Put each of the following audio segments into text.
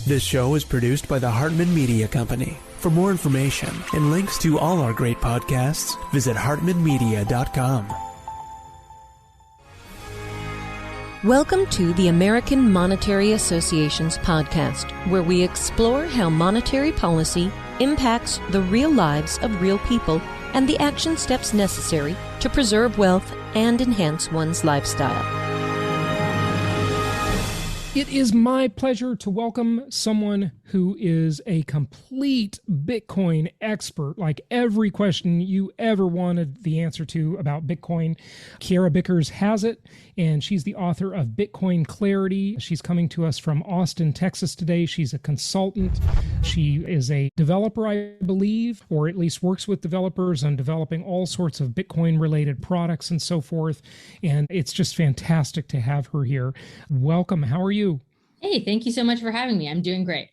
This show is produced by the Hartman Media Company. For more information and links to all our great podcasts, visit hartmanmedia.com. Welcome to the American Monetary Association's podcast, where we explore how monetary policy impacts the real lives of real people and the action steps necessary to preserve wealth and enhance one's lifestyle. It is my pleasure to welcome someone who is a complete Bitcoin expert, like every question you ever wanted the answer to about Bitcoin. Kiara Bickers has it, and she's the author of Bitcoin Clarity. She's coming to us from Austin, Texas today. She's a consultant. She is a developer, I believe, or at least works with developers on developing all sorts of Bitcoin-related products and so forth. And it's just fantastic to have her here. Welcome. How are you? Hey, thank you so much for having me. I'm doing great.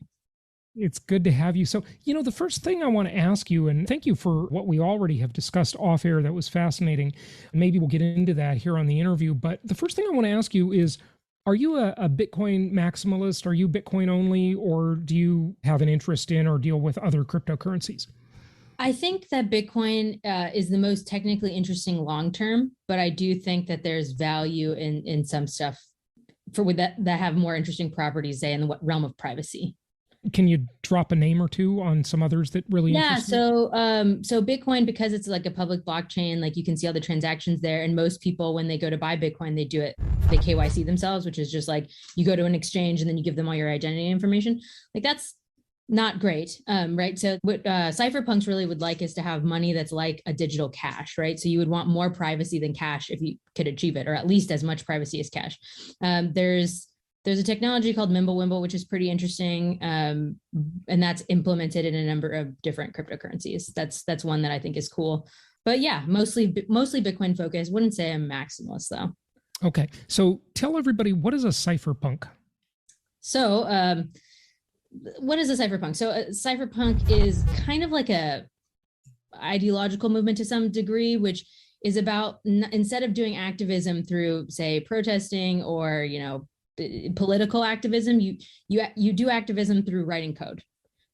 It's good to have you. So, the first thing I want to ask you, and thank you for what we already have discussed off air, that was fascinating. Maybe we'll get into that here on the interview. But the first thing I want to ask you is, are you a Bitcoin maximalist? Are you Bitcoin only? Or do you have an interest in or deal with other cryptocurrencies? I think that Bitcoin is the most technically interesting long-term, but I do think that there's value in some stuff that have more interesting properties, say in the realm of privacy. Can you drop a name or two on some others that really interest you? So Bitcoin, because it's like a public blockchain, like you can see all the transactions there. And most people, when they go to buy Bitcoin, they KYC themselves, which is just like you go to an exchange and then you give them all your identity information. Like that's not great, right? So what Cypherpunks really would like is to have money that's like a digital cash, right? So you would want more privacy than cash if you could achieve it, or at least as much privacy as cash. There's a technology called Mimblewimble, which is pretty interesting, and that's implemented in a number of different cryptocurrencies. That's one that I think is cool. But yeah, mostly Bitcoin focused. Wouldn't say I'm maximalist though. Okay, so tell everybody, what is a cypherpunk? So what is a cypherpunk? So a cypherpunk is kind of like a ideological movement to some degree, which is about instead of doing activism through, say, protesting or political activism, you do activism through writing code,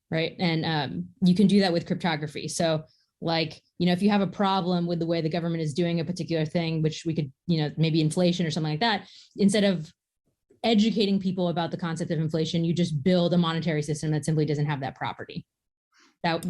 right? And you can do that with cryptography. So like, if you have a problem with the way the government is doing a particular thing, which we could, maybe inflation or something like that, instead of educating people about the concept of inflation, you just build a monetary system that simply doesn't have that property. That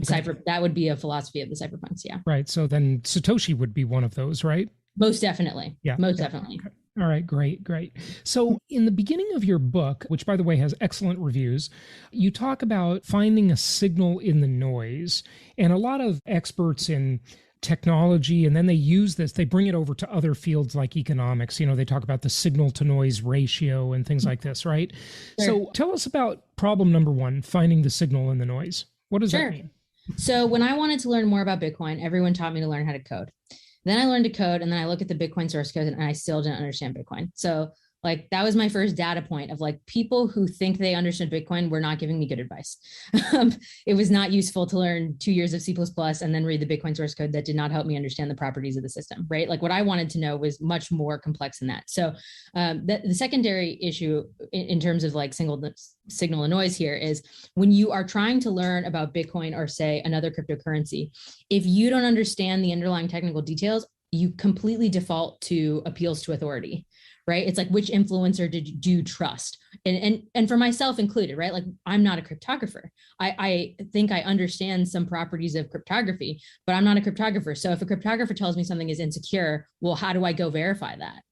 would be a philosophy of the cypherpunks, yeah. Right. So then Satoshi would be one of those, right? Most definitely. Yeah. Most definitely. Okay. All right, great. So in the beginning of your book, which by the way has excellent reviews, you talk about finding a signal in the noise. And a lot of experts in technology, and then they bring it over to other fields like economics. They talk about the signal to noise ratio and things like this, right? Sure. So tell us about problem number one, finding the signal in the noise. What does that mean? So when I wanted to learn more about Bitcoin, everyone taught me to learn how to code. Then I learned to code, and then I look at the Bitcoin source code and I still didn't understand Bitcoin. So like that was my first data point of like people who think they understood Bitcoin were not giving me good advice. It was not useful to learn 2 years of C++ and then read the Bitcoin source code that did not help me understand the properties of the system, right? Like what I wanted to know was much more complex than that. So the secondary issue in terms of like signal and noise here is when you are trying to learn about Bitcoin or say another cryptocurrency, if you don't understand the underlying technical details, you completely default to appeals to authority. Right? It's like, which influencer do you trust? And for myself included, right? Like I'm not a cryptographer. I think I understand some properties of cryptography, but I'm not a cryptographer. So if a cryptographer tells me something is insecure, well, how do I go verify that?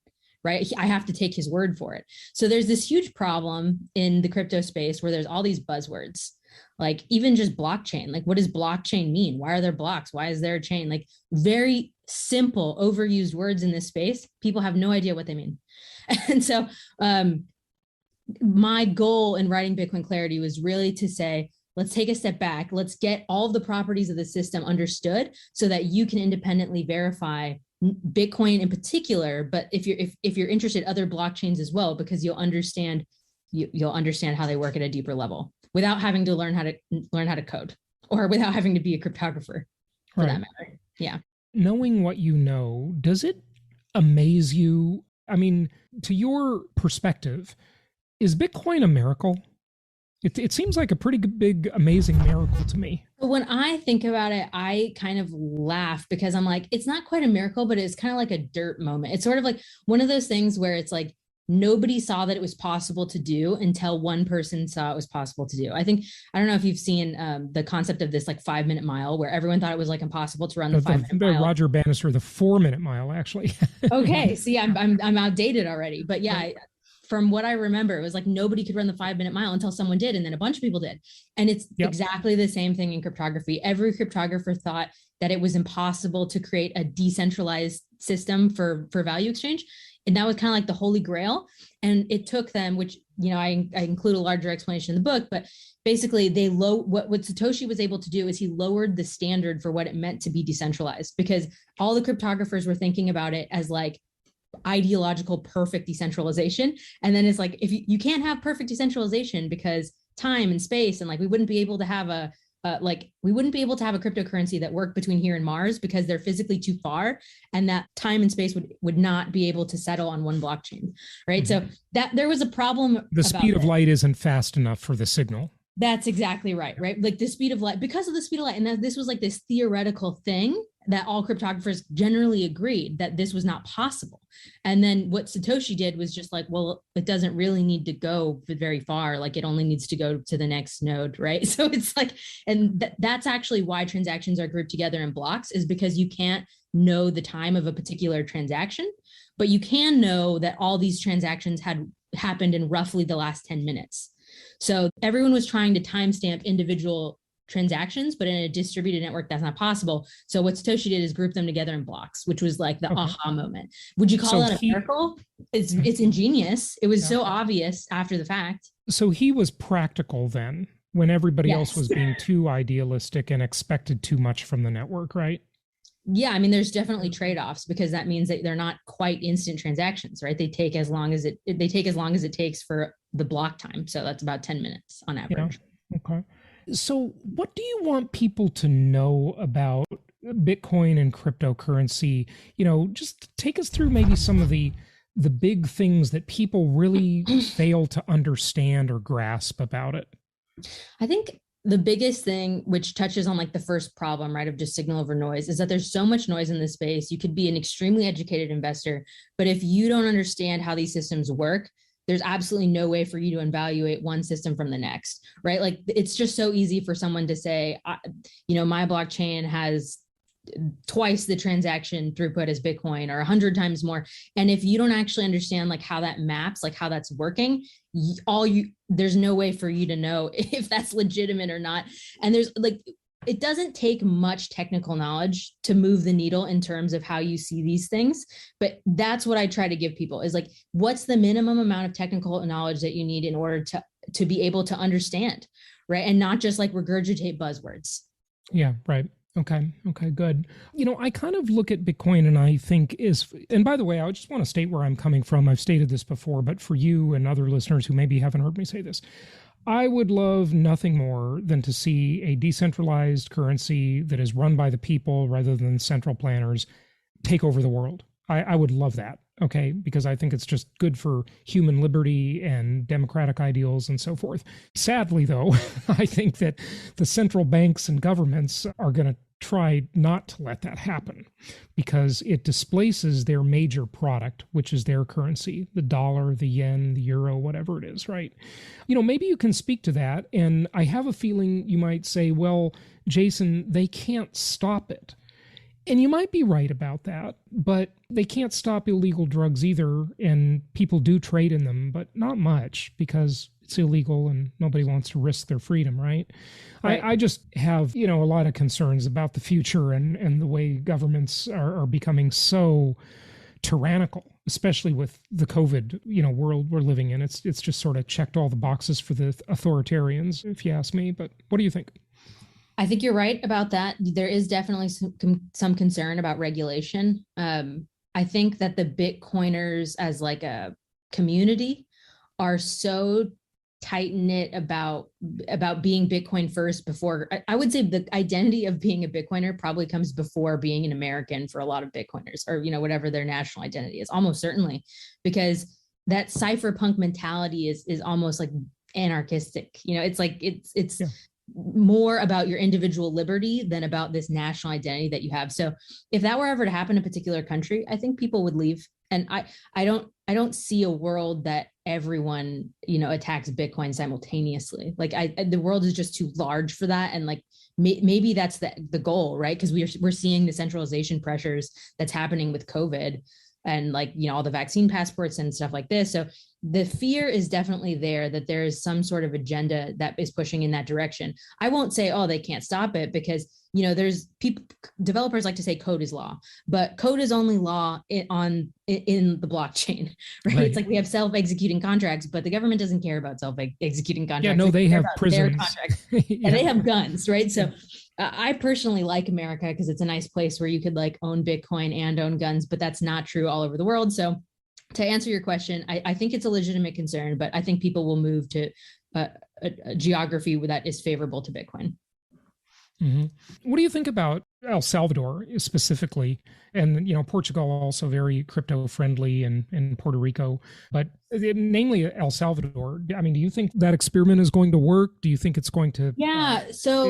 Right? I have to take his word for it. So there's this huge problem in the crypto space where there's all these buzzwords, like even just blockchain. Like what does blockchain mean? Why are there blocks? Why is there a chain? Like very simple, overused words in this space. People have no idea what they mean. And so my goal in writing Bitcoin Clarity was really to say, let's take a step back. Let's get all of the properties of the system understood so that you can independently verify Bitcoin in particular. But if you're interested, other blockchains as well, because you'll understand how they work at a deeper level without having to learn how to code or without having to be a cryptographer for that matter. Yeah. Knowing what you know, does it amaze you? I mean, to your perspective, is Bitcoin a miracle? It seems like a pretty big, amazing miracle to me. But when I think about it, I kind of laugh because I'm like, it's not quite a miracle, but it's kind of like a dirt moment. It's sort of like one of those things where it's like nobody saw that it was possible to do until one person saw it was possible to do. I don't know if you've seen the concept of this like 5-minute mile where everyone thought it was like impossible to run the 5-minute mile. Roger Bannister, the 4-minute mile, actually. Okay. See, I'm outdated already, but yeah, from what I remember, it was like nobody could run the 5-minute mile until someone did. And then a bunch of people did. And it's exactly the same thing in cryptography. Every cryptographer thought that it was impossible to create a decentralized system for value exchange. And that was kind of like the holy grail. And it took them, which, I include a larger explanation in the book, but basically what Satoshi was able to do is he lowered the standard for what it meant to be decentralized, because all the cryptographers were thinking about it as like ideological perfect decentralization. And then it's like, if you can't have perfect decentralization because time and space, and like we wouldn't be able to have a cryptocurrency that worked between here and Mars because they're physically too far, and that time and space would not be able to settle on one blockchain, right? Mm-hmm. So that there was a problem. The speed of light isn't fast enough for the signal. That's exactly right? Like the speed of light, because of the speed of light, and this was like this theoretical thing that all cryptographers generally agreed that this was not possible. And then what Satoshi did was just like, well, it doesn't really need to go very far. Like it only needs to go to the next node, right? So it's like, and that's actually why transactions are grouped together in blocks, is because you can't know the time of a particular transaction, but you can know that all these transactions had happened in roughly the last 10 minutes. So everyone was trying to timestamp individual transactions, but in a distributed network, that's not possible. So what Satoshi did is group them together in blocks, which was like the aha moment. Would you call that a miracle? It's ingenious. It was so obvious after the fact. So he was practical then, when everybody else was being too idealistic and expected too much from the network, right? Yeah, I mean, there's definitely trade-offs, because that means that they're not quite instant transactions, right? They take as long as it takes for the block time. So that's about 10 minutes on average. Yeah. Okay. So what do you want people to know about Bitcoin and cryptocurrency? Just take us through maybe some of the big things that people really fail to understand or grasp about it. I think the biggest thing, which touches on like the first problem, right, of just signal over noise, is that there's so much noise in this space. You could be an extremely educated investor, but if you don't understand how these systems work, there's absolutely no way for you to evaluate one system from the next, right? Like it's just so easy for someone to say, my blockchain has twice the transaction throughput as Bitcoin, or 100 times more. And if you don't actually understand like how that maps, like how that's working, there's no way for you to know if that's legitimate or not. And there's like, it doesn't take much technical knowledge to move the needle in terms of how you see these things. But that's what I try to give people, is like, what's the minimum amount of technical knowledge that you need in order to be able to understand, right? And not just like regurgitate buzzwords. Yeah, right. Okay, good. I kind of look at Bitcoin and I think and by the way, I just want to state where I'm coming from. I've stated this before, but for you and other listeners who maybe haven't heard me say this, I would love nothing more than to see a decentralized currency that is run by the people rather than central planners take over the world. I would love that, okay? Because I think it's just good for human liberty and democratic ideals and so forth. Sadly, though, I think that the central banks and governments are going to try not to let that happen, because it displaces their major product, which is their currency, the dollar, the yen, the euro, whatever it is, right? Maybe you can speak to that. And I have a feeling you might say, well, Jason, they can't stop it. And you might be right about that, but they can't stop illegal drugs either. And people do trade in them, but not much, because it's illegal and nobody wants to risk their freedom, right? I just have, a lot of concerns about the future and the way governments are becoming so tyrannical, especially with the COVID, world we're living in. It's just sort of checked all the boxes for the authoritarians, if you ask me. But what do you think? I think you're right about that. There is definitely some concern about regulation. I think that the Bitcoiners as like a community are so tight-knit about being Bitcoin first before, I would say the identity of being a Bitcoiner probably comes before being an American for a lot of Bitcoiners, or, whatever their national identity is, almost certainly, because that cypherpunk mentality is almost like anarchistic. It's like it's more about your individual liberty than about this national identity that you have. So if that were ever to happen in a particular country, I think people would leave. And I don't see a world that everyone, attacks Bitcoin simultaneously. Like the world is just too large for that. And like, maybe that's the goal, right? Because we're seeing the centralization pressures that's happening with COVID and like, all the vaccine passports and stuff like this. So the fear is definitely there that there is some sort of agenda that is pushing in that direction. I won't say, oh, they can't stop it, because, there's developers like to say code is law, but code is only law in the blockchain, right? It's like we have self-executing contracts, but the government doesn't care about self-executing contracts. Yeah, no, they have prisons. And they have guns, right? So I personally like America because it's a nice place where you could like own Bitcoin and own guns, but that's not true all over the world. So to answer your question, I think it's a legitimate concern, but I think people will move to a geography that is favorable to Bitcoin. Mm-hmm. What do you think about El Salvador specifically? And, Portugal also very crypto friendly, and Puerto Rico, but namely El Salvador. I mean, do you think that experiment is going to work? Do you think it's going to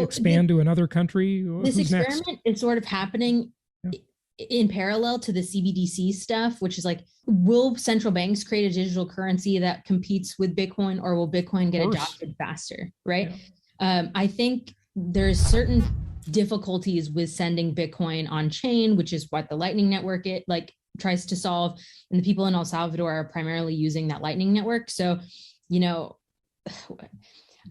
expand to another country? This experiment is sort of happening in parallel to the CBDC stuff, which is like, will central banks create a digital currency that competes with Bitcoin, or will Bitcoin get adopted faster? Right. Yeah. I think there's certain difficulties with sending Bitcoin on chain, which is what the Lightning Network tries to solve. And the people in El Salvador are primarily using that Lightning Network. So,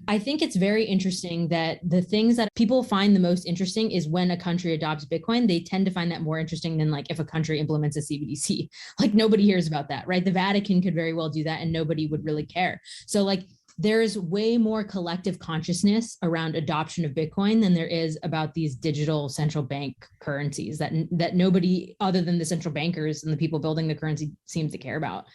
I think it's very interesting that the things that people find the most interesting is when a country adopts Bitcoin. They tend to find that more interesting than like if a country implements a CBDC. Like nobody hears about that, right? The Vatican could very well do that and nobody would really care. So like there's way more collective consciousness around adoption of Bitcoin than there is about these digital central bank currencies that nobody other than the central bankers and the people building the currency seems to care about.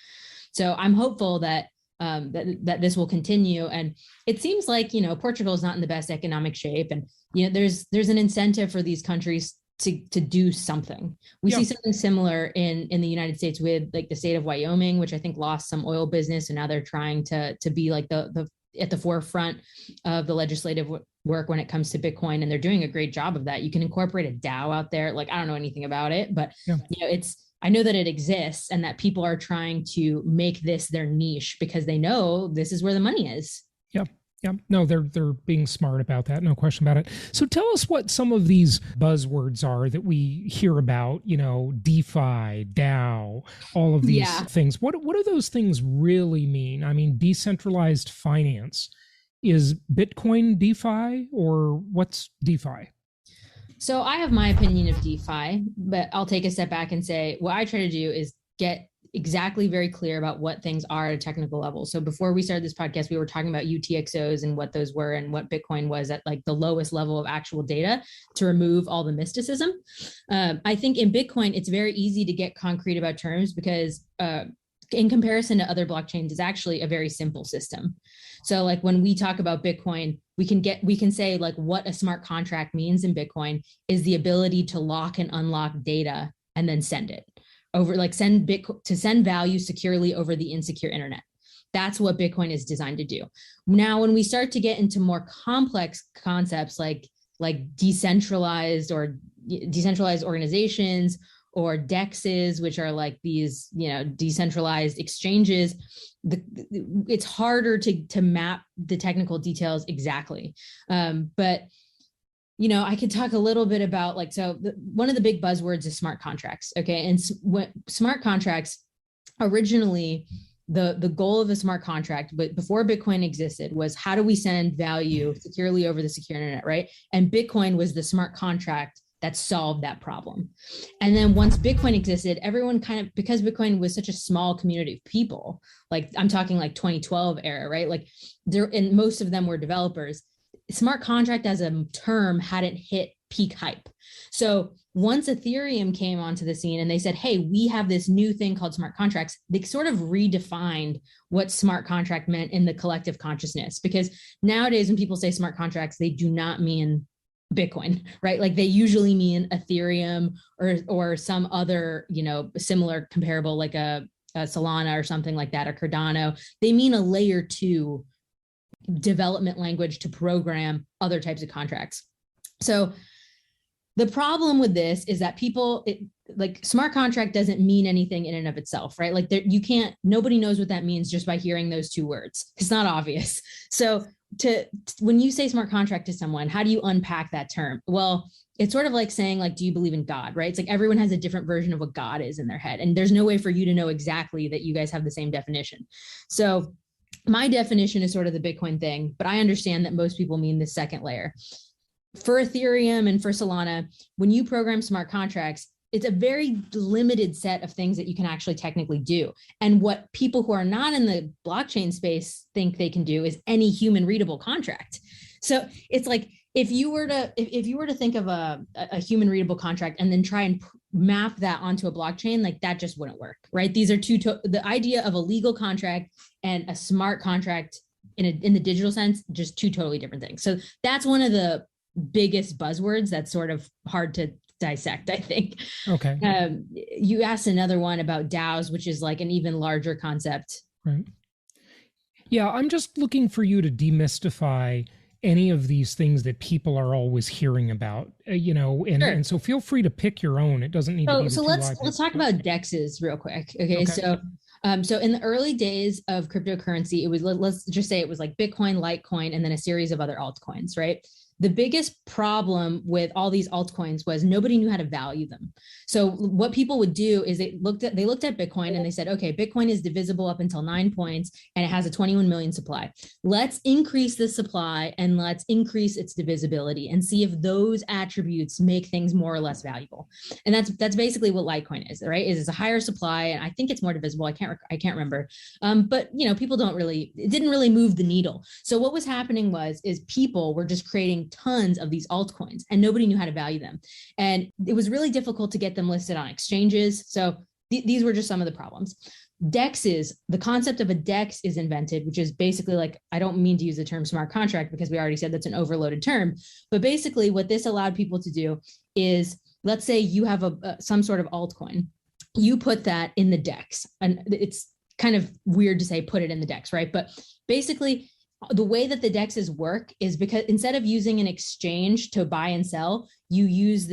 So I'm hopeful that that this will continue. And it seems like, Portugal is not in the best economic shape. And, there's an incentive for these countries to do something. We see something similar in the United States with like the state of Wyoming, which I think lost some oil business. And now they're trying to be like the at the forefront of the legislative work when it comes to Bitcoin. And they're doing a great job of that. You can incorporate a DAO out there. Like, I don't know anything about it, but I know that it exists and that people are trying to make this their niche because they know this is where the money is. Yep. Yeah, no, they're being smart about that. No question about it. So tell us what some of these buzzwords are that we hear about, DeFi, DAO, all of these things. What do those things really mean? I mean, decentralized finance. Is Bitcoin DeFi, or what's DeFi? So I have my opinion of DeFi, but I'll take a step back and say what I try to do is get exactly very clear about what things are at a technical level. So before we started this podcast, we were talking about UTXOs and what those were and what Bitcoin was at like the lowest level of actual data to remove all the mysticism. I think in Bitcoin, it's very easy to get concrete about terms because in comparison to other blockchains, it's actually a very simple system. So like when we talk about Bitcoin, we can say like what a smart contract means in Bitcoin is the ability to lock and unlock data and then send it over, like send value securely over the insecure internet. That's what Bitcoin is designed to do. Now, when we start to get into more complex concepts like decentralized organizations or DEXs, which are like these, decentralized exchanges, it's harder to map the technical details exactly. But I could talk a little bit about one of the big buzzwords is smart contracts. Okay. And smart contracts originally, the goal of a smart contract, but before Bitcoin existed, was how do we send value securely over the secure internet, right? And Bitcoin was the smart contract that solved that problem. And then once Bitcoin existed, everyone because Bitcoin was such a small community of people, like I'm talking like 2012 era, right? Like and most of them were developers. Smart contract as a term hadn't hit peak hype. So once Ethereum came onto the scene and they said, hey, we have this new thing called smart contracts, they sort of redefined what smart contract meant in the collective consciousness. Because nowadays when people say smart contracts, they do not mean Bitcoin, right? Like they usually mean Ethereum or some other, similar comparable, like a Solana or something like that, or Cardano. They mean a layer 2 development language to program other types of contracts. So the problem with this is that like smart contract doesn't mean anything in and of itself, right? Like nobody knows what that means just by hearing those two words. It's not obvious. So when you say smart contract to someone, how do you unpack that term? Well, it's sort of like saying, like, do you believe in God, right? It's like everyone has a different version of what God is in their head. And there's no way for you to know exactly that you guys have the same definition. So my definition is sort of the Bitcoin thing, but I understand that most people mean the second layer. For Ethereum and for Solana, when you program smart contracts, it's a very limited set of things that you can actually technically do. And what people who are not in the blockchain space think they can do is any human readable contract. So it's like, if you were to think of a human readable contract and then try and map that onto a blockchain, like that just wouldn't work, right? These are the idea of a legal contract and a smart contract in the digital sense, just two totally different things. So that's one of the biggest buzzwords that's sort of hard to dissect, I think. Okay. You asked another one about DAOs, which is like an even larger concept. Right. Yeah, I'm just looking for you to demystify any of these things that people are always hearing about, sure. And so feel free to pick your own. It doesn't need to be. So let's talk about DEXs real quick. Okay. So in the early days of cryptocurrency, it was, let's just say it was like Bitcoin, Litecoin, and then a series of other altcoins, right? The biggest problem with all these altcoins was nobody knew how to value them. So what people would do is they looked at Bitcoin and they said, okay, Bitcoin is divisible up until 9 points and it has a 21 million supply. Let's increase the supply and let's increase its divisibility and see if those attributes make things more or less valuable. And that's basically what Litecoin is, right? It's a higher supply, and I think it's more divisible. I can't remember. But people it didn't really move the needle. So what was happening is people were just creating tons of these altcoins and nobody knew how to value them. And it was really difficult to get them listed on exchanges. So these were just some of the problems. DEXs, the concept of a DEX is invented, which is basically like, I don't mean to use the term smart contract because we already said that's an overloaded term, but basically what this allowed people to do is, let's say you have some sort of altcoin, you put that in the DEX, and it's kind of weird to say put it in the DEX, right? But basically the way that the DEXs work is because instead of using an exchange to buy and sell, you use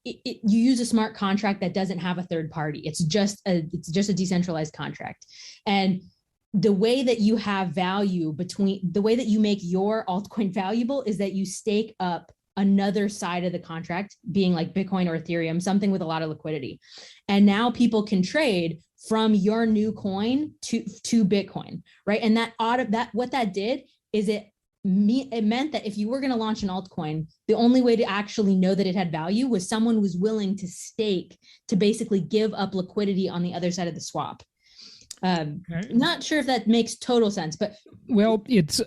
you use a smart contract that doesn't have a third party. It's just a decentralized contract. And the way that you have value the way that you make your altcoin valuable is that you stake up another side of the contract, being like Bitcoin or Ethereum, something with a lot of liquidity. And now people can trade from your new coin to Bitcoin, right? And what that did is it meant that if you were going to launch an altcoin, the only way to actually know that it had value was someone was willing to stake to basically give up liquidity on the other side of the swap. Not sure if that makes total sense, but well, it's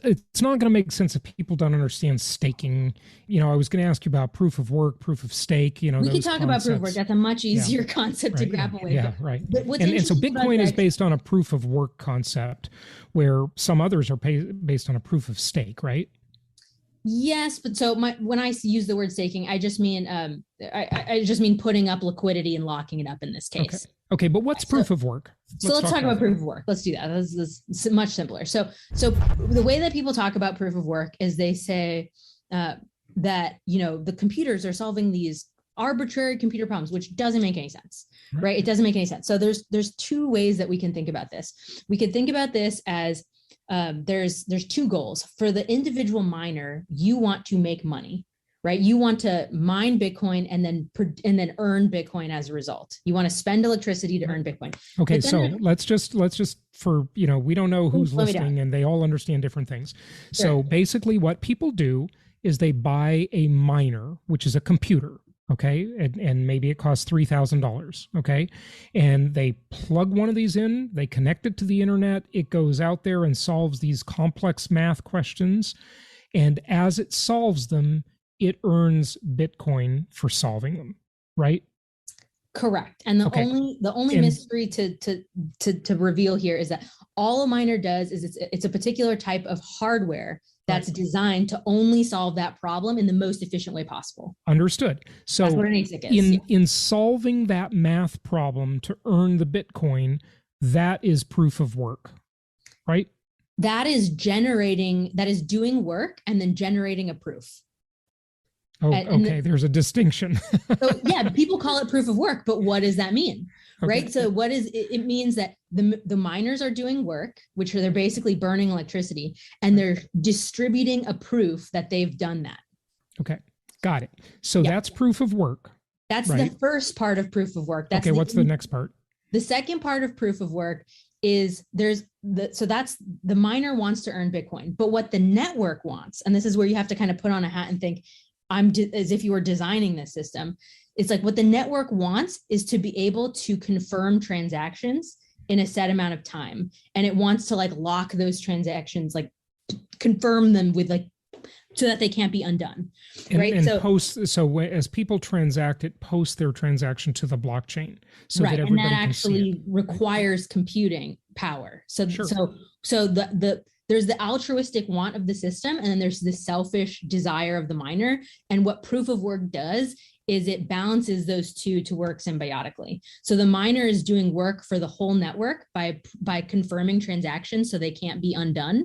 not going to make sense if people don't understand staking. I was going to ask you about proof of work, proof of stake. We can talk about proof of work. That's a much easier concept to grapple with. Yeah, right. And so Bitcoin is based on a proof of work concept, where some others are based on a proof of stake, right? Yes, but so when I use the word staking, I just mean I just mean putting up liquidity and locking it up in this case. Okay, but what's proof of work? Let's talk about proof of work. Let's do that. That's much simpler. So the way that people talk about proof of work is they say that the computers are solving these arbitrary computer problems, which doesn't make any sense, right? It doesn't make any sense. So there's two ways that we can think about this. We could think about this as there's two goals. For the individual miner, you want to make money, right? You want to mine Bitcoin and then earn Bitcoin as a result. You want to spend electricity to earn Bitcoin. Okay, so let's just for we don't know who's listening, and they all understand different things. Sure. So basically, what people do is they buy a miner, which is a computer. Okay. And maybe it costs $3,000. Okay. And they plug one of these in, they connect it to the internet. It goes out there and solves these complex math questions. And as it solves them, it earns Bitcoin for solving them. Right. Correct. And the only mystery to reveal here is that all a miner does is it's a particular type of hardware that's designed to only solve that problem in the most efficient way possible. Understood. So that's what an ASIC is. In solving that math problem to earn the Bitcoin, that is proof of work, right? that is doing work and then generating a proof. Oh, okay. There's a distinction. So yeah, people call it proof of work, but what does that mean? Okay. Right. So it means that the miners are doing work, which they're basically burning electricity, and they're distributing a proof that they've done that. Okay. Got it. So that's proof of work. That's the first part of proof of work. That's what's the next part? The second part of proof of work is that's the miner wants to earn Bitcoin, but what the network wants, and this is where you have to kind of put on a hat and think, as if you were designing this system. It's like what the network wants is to be able to confirm transactions in a set amount of time. And it wants to like lock those transactions, like confirm them with like, so that they can't be undone. Right. So as people transact, it posts their transaction to the blockchain. So that everybody and that can actually see it. Requires computing power. So, sure. so there's the altruistic want of the system, and then there's the selfish desire of the miner. And what proof of work does is it balances those two to work symbiotically. So the miner is doing work for the whole network by confirming transactions so they can't be undone,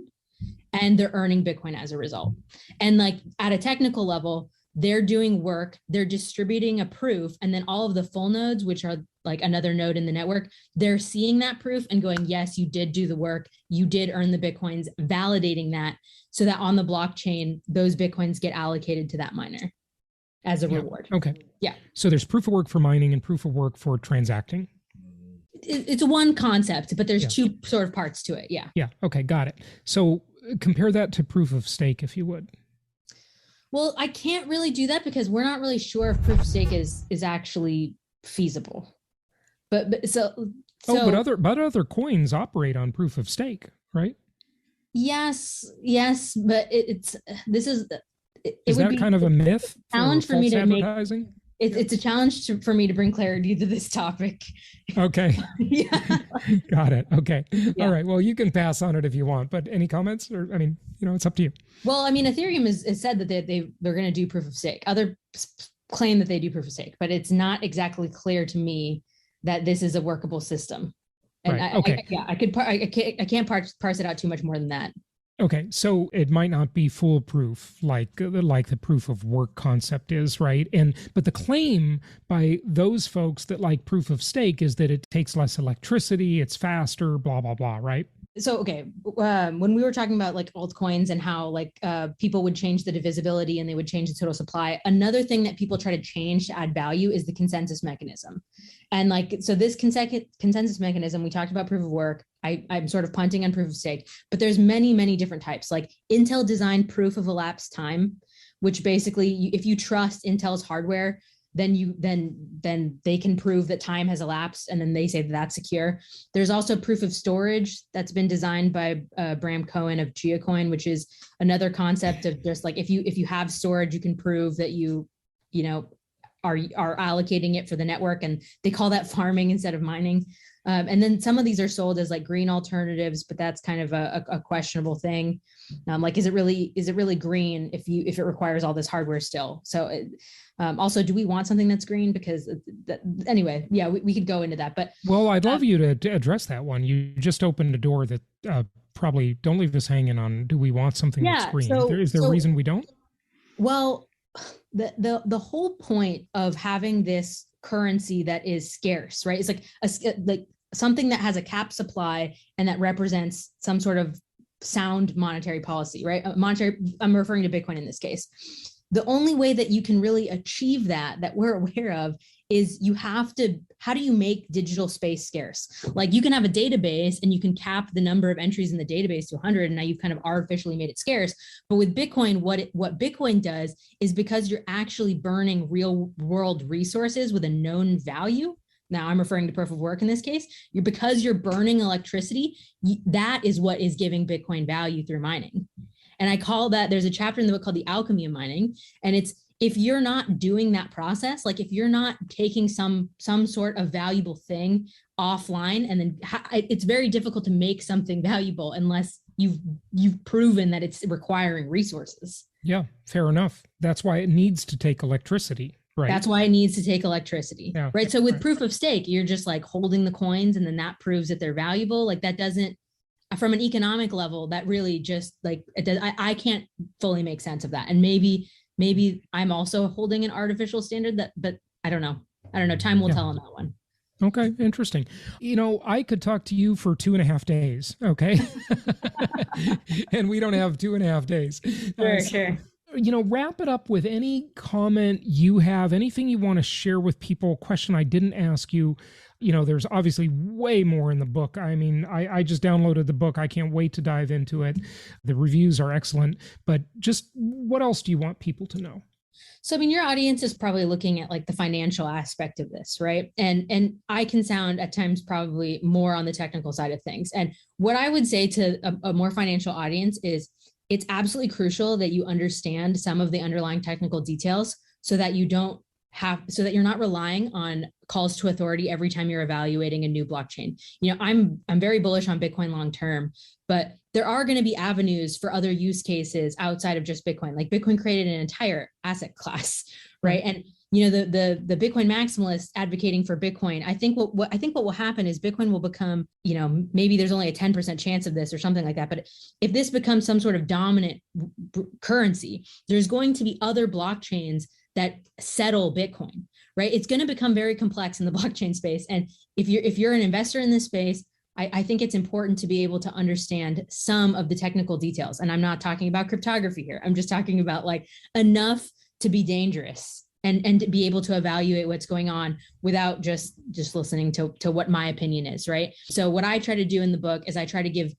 and they're earning Bitcoin as a result. And like at a technical level, they're doing work, they're distributing a proof, and then all of the full nodes, which are like another node in the network, they're seeing that proof and going, yes, you did do the work, you did earn the Bitcoins, validating that, so that on the blockchain, those Bitcoins get allocated to that miner as a reward. Okay. Yeah. So there's proof of work for mining and proof of work for transacting. It's one concept, but there's two sort of parts to it. Yeah. Yeah. Okay. Got it. So compare that to proof of stake, if you would. Well, I can't really do that because we're not really sure if proof of stake is actually feasible. But other coins operate on proof of stake, right? Yes, but is that kind of a myth? Challenge for me to advertising? Make. It's a challenge for me to bring clarity to this topic. Okay. Yeah. Got it. Okay. Yeah. All right. Well, you can pass on it if you want, but any comments? Or, I mean, it's up to you. Well, I mean, Ethereum has said that they're going to do proof of stake. Others claim that they do proof of stake, but it's not exactly clear to me that this is a workable system. And right. I can't parse it out too much more than that. Okay, so it might not be foolproof like the proof of work concept is, right? But the claim by those folks that like proof of stake is that it takes less electricity, it's faster, blah, blah, blah, right? So, okay, when we were talking about like altcoins and how like people would change the divisibility and they would change the total supply, another thing that people try to change to add value is the consensus mechanism. And like, so this consensus mechanism, we talked about proof of work. I'm sort of punting on proof of stake, but there's many, many different types. Like Intel designed proof of elapsed time, which basically, if you trust Intel's hardware, then they can prove that time has elapsed, and then they say that that's secure. There's also proof of storage that's been designed by Bram Cohen of Geocoin, which is another concept of just like if you have storage, you can prove that you are allocating it for the network, and they call that farming instead of mining. And then some of these are sold as like green alternatives, but that's kind of a questionable thing. Like, is it really green if it requires all this hardware still? So also, do we want something that's green? Because anyway, yeah, we could go into that. But well, I'd love you to address that one. You just opened a door that probably don't leave us hanging on. Do we want something that's green? Is there a reason we don't? Well, the whole point of having this currency that is scarce, right? It's like something that has a cap supply and that represents some sort of sound monetary policy, right? I'm referring to Bitcoin in this case. The only way that you can really achieve that we're aware of is how do you make digital space scarce? Like you can have a database and you can cap the number of entries in the database to 100, and now you've kind of artificially made it scarce. But with Bitcoin, what Bitcoin does is, because you're actually burning real world resources with a known value. Now I'm referring to proof of work in this case. Because you're burning electricity, that is what is giving Bitcoin value through mining. And I call that, there's a chapter in the book called The Alchemy of Mining. And it's, if you're not doing that process, like if you're not taking some sort of valuable thing offline, and then it's very difficult to make something valuable unless you've proven that it's requiring resources. Yeah, fair enough. That's why it needs to take electricity. Right. That's why it needs to take electricity. Yeah. Right. So with proof of stake, you're just like holding the coins, and then that proves that they're valuable. Like that doesn't, from an economic level, that really just like, I can't fully make sense of that. And maybe I'm also holding an artificial standard but I don't know. Time will tell on that one. Okay, interesting. I could talk to you for 2.5 days, okay? And we don't have 2.5 days. Sure. Wrap it up with any comment you have, anything you want to share with people, question I didn't ask you. There's obviously way more in the book. I mean, I just downloaded the book. I can't wait to dive into it. The reviews are excellent, but just what else do you want people to know? So, I mean, your audience is probably looking at like the financial aspect of this, right? And I can sound at times probably more on the technical side of things. And what I would say to a more financial audience is it's absolutely crucial that you understand some of the underlying technical details so that you're not relying on calls to authority every time you're evaluating a new blockchain. I'm very bullish on Bitcoin long term, but there are going to be avenues for other use cases outside of just Bitcoin. Like Bitcoin created an entire asset class, right? And the Bitcoin maximalists advocating for Bitcoin, I think what will happen is Bitcoin will become, maybe there's only a 10% chance of this or something like that. But if this becomes some sort of dominant currency, there's going to be other blockchains that settle Bitcoin, right? It's going to become very complex in the blockchain space. And if you're an investor in this space, I think it's important to be able to understand some of the technical details. And I'm not talking about cryptography here. I'm just talking about like enough to be dangerous and to be able to evaluate what's going on without just listening to what my opinion is, right? So what I try to do in the book is I try to give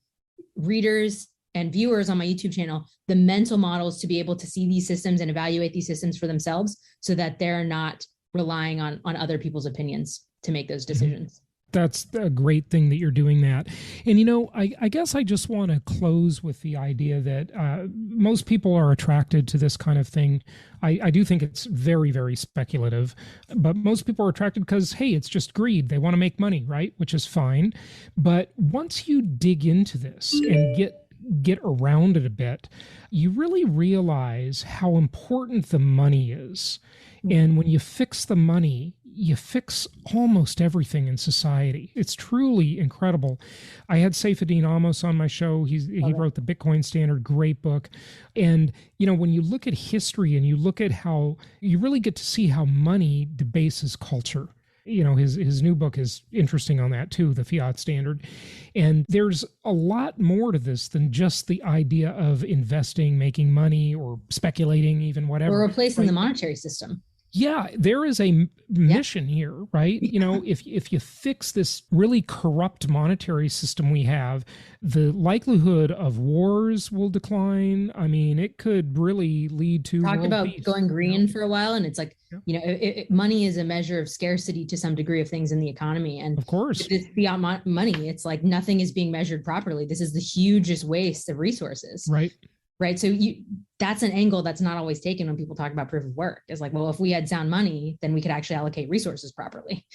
readers and viewers on my YouTube channel the mental models to be able to see these systems and evaluate these systems for themselves so that they're not relying on other people's opinions to make those decisions. That's a great thing that you're doing that. And, I guess I just want to close with the idea that most people are attracted to this kind of thing. I do think it's very, very speculative, but most people are attracted because, hey, it's just greed. They want to make money, right? Which is fine. But once you dig into this and get around it a bit, you really realize how important the money is. And when you fix the money, you fix almost everything in society. It's truly incredible. I had Saifedean Amos on my show. He wrote the Bitcoin Standard, great book. And, when you look at history and you look at how you really get to see how money debases culture. His new book is interesting on that too, the Fiat Standard. And there's a lot more to this than just the idea of investing, making money, or speculating, even whatever. Or replacing the monetary system. Yeah, there is a mission here, right? If you fix this really corrupt monetary system we have, the likelihood of wars will decline. I mean, it could really lead to talked about peace, going green for a while, and it's like, money is a measure of scarcity to some degree of things in the economy. And of course, with this fiat money, it's like nothing is being measured properly. This is the hugest waste of resources. Right. So that's an angle that's not always taken when people talk about proof of work. It's like, well, if we had sound money, then we could actually allocate resources properly.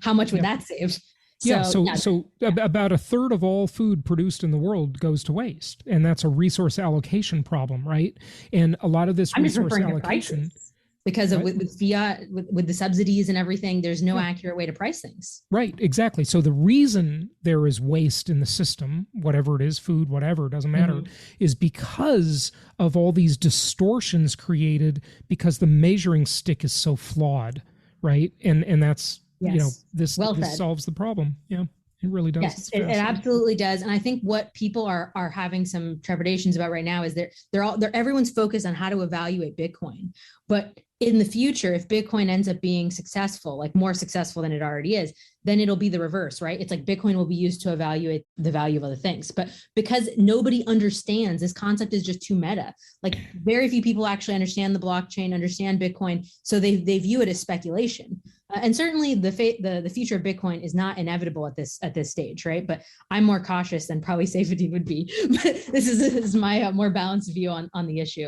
How much would that save? So about a third of all food produced in the world goes to waste. And that's a resource allocation problem, right? And a lot of this resource allocation... Because of with fiat, with the subsidies and everything, there's no accurate way to price things. Right, exactly. So the reason there is waste in the system, whatever it is, food, whatever, it doesn't matter, is because of all these distortions created because the measuring stick is so flawed, right? And that's, this solves the problem. Yeah. It really does. Yes, it absolutely does. And I think what people are having some trepidations about right now is everyone's focused on how to evaluate Bitcoin. But in the future, if Bitcoin ends up being successful, like more successful than it already is, then it'll be the reverse, right? It's like Bitcoin will be used to evaluate the value of other things. But because nobody understands, this concept is just too meta. Like very few people actually understand the blockchain, understand Bitcoin. So they view it as speculation. And certainly the future of Bitcoin is not inevitable at this stage, right? But I'm more cautious than probably Saifedean would be. But this is my more balanced view on the issue.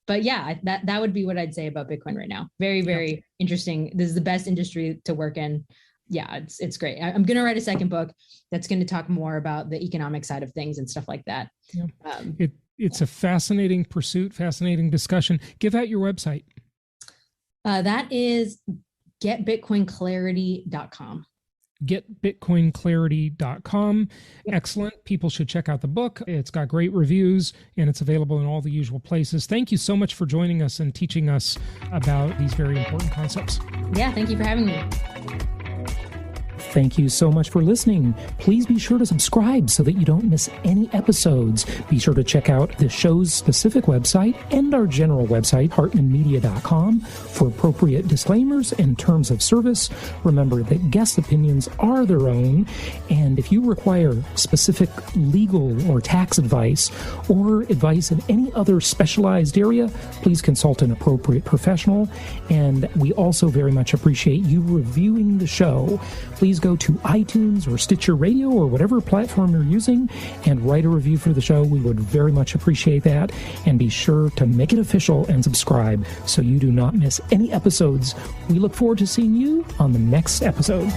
But yeah, that would be what I'd say about Bitcoin right now. Very, very interesting. This is the best industry to work in. Yeah, it's great. I'm going to write a second book that's going to talk more about the economic side of things and stuff like that. Yeah. It's a fascinating pursuit, fascinating discussion. Give out your website. That is getbitcoinclarity.com. getbitcoinclarity.com. Excellent. People should check out the book. It's got great reviews and it's available in all the usual places. Thank you so much for joining us and teaching us about these very important concepts. Yeah, thank you for having me. Thank you so much for listening. Please be sure to subscribe so that you don't miss any episodes. Be sure to check out the show's specific website and our general website, hartmanmedia.com, for appropriate disclaimers and terms of service. Remember that guest opinions are their own, and if you require specific legal or tax advice or advice in any other specialized area, please consult an appropriate professional. And we also very much appreciate you reviewing the show. Please go to iTunes or Stitcher Radio or whatever platform you're using and write a review for the show. We would very much appreciate that. And be sure to make it official and subscribe so you do not miss any episodes. We look forward to seeing you on the next episode.